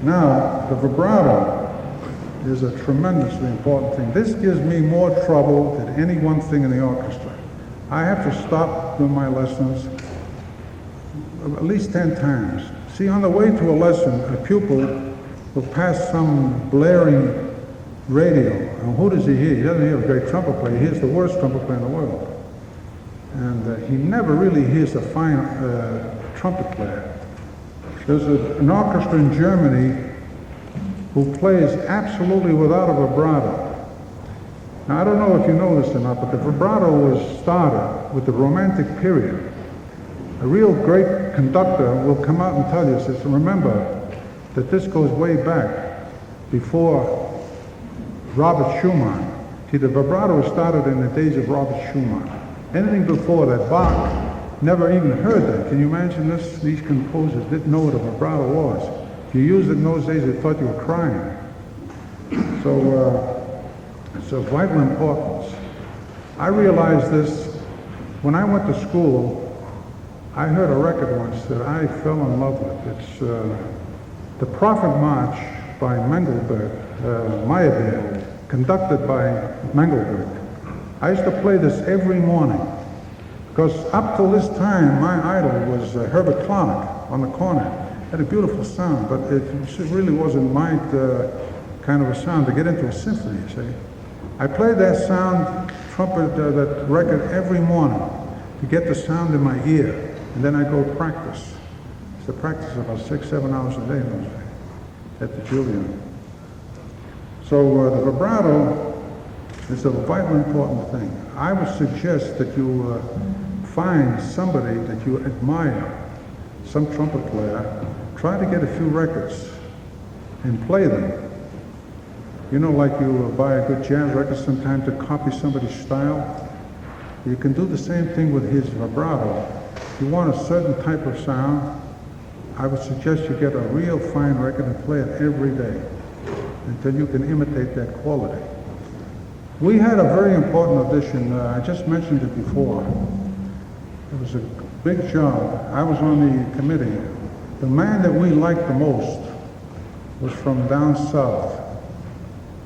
Now, the vibrato is a tremendously important thing. This gives me more trouble than any one thing in the orchestra. I have to stop doing my lessons at least 10 times. See, on the way to a lesson, a pupil will pass some blaring radio, and who does he hear? He doesn't hear a great trumpet player, he hears the worst trumpet player in the world. And he never really hears a fine trumpet player. There's an orchestra in Germany who plays absolutely without a vibrato. Now, I don't know if you know this or not, but the vibrato was started with the Romantic period. A real great conductor will come out and tell you, says, remember that this goes way back before Robert Schumann. See, the vibrato was started in the days of Robert Schumann. Anything before that, Bach never even heard that. Can you imagine this? These composers didn't know what a vibrato was. If you used it in those days, they thought you were crying. So it's of vital importance. I realized this when I went to school. I heard a record once that I fell in love with. It's the Prophet March by Meyerbeer, conducted by Mengelberg. I used to play this every morning, because up till this time, my idol was Herbert Clark on the cornet. Had a beautiful sound, but it really wasn't my kind of a sound to get into a symphony, you see. I played that sound, that record every morning to get the sound in my ear. And then I go practice. It's to practice about 6-7 hours a day at the Juilliard. So the vibrato is a vitally important thing. I would suggest that you find somebody that you admire, some trumpet player, try to get a few records and play them. You know, like you buy a good jazz record sometime to copy somebody's style. You can do the same thing with his vibrato. If you want a certain type of sound, I would suggest you get a real fine record and play it every day until you can imitate that quality. We had a very important audition. I just mentioned it before. It was a big job. I was on the committee. The man that we liked the most was from down south.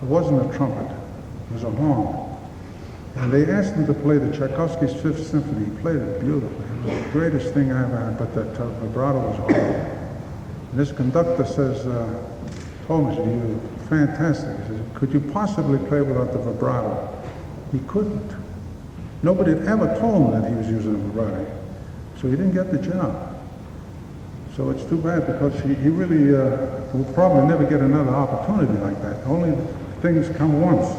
It wasn't a trumpet. It was a horn. And they asked him to play the Tchaikovsky's Fifth Symphony. He played it beautifully. It was the greatest thing I ever had, but that vibrato was horrible. And this conductor says, told me, you're fantastic. He says, could you possibly play without the vibrato? He couldn't. Nobody had ever told him that he was using a vibrato. So he didn't get the job. So it's too bad, because he really will probably never get another opportunity like that. Only things come once.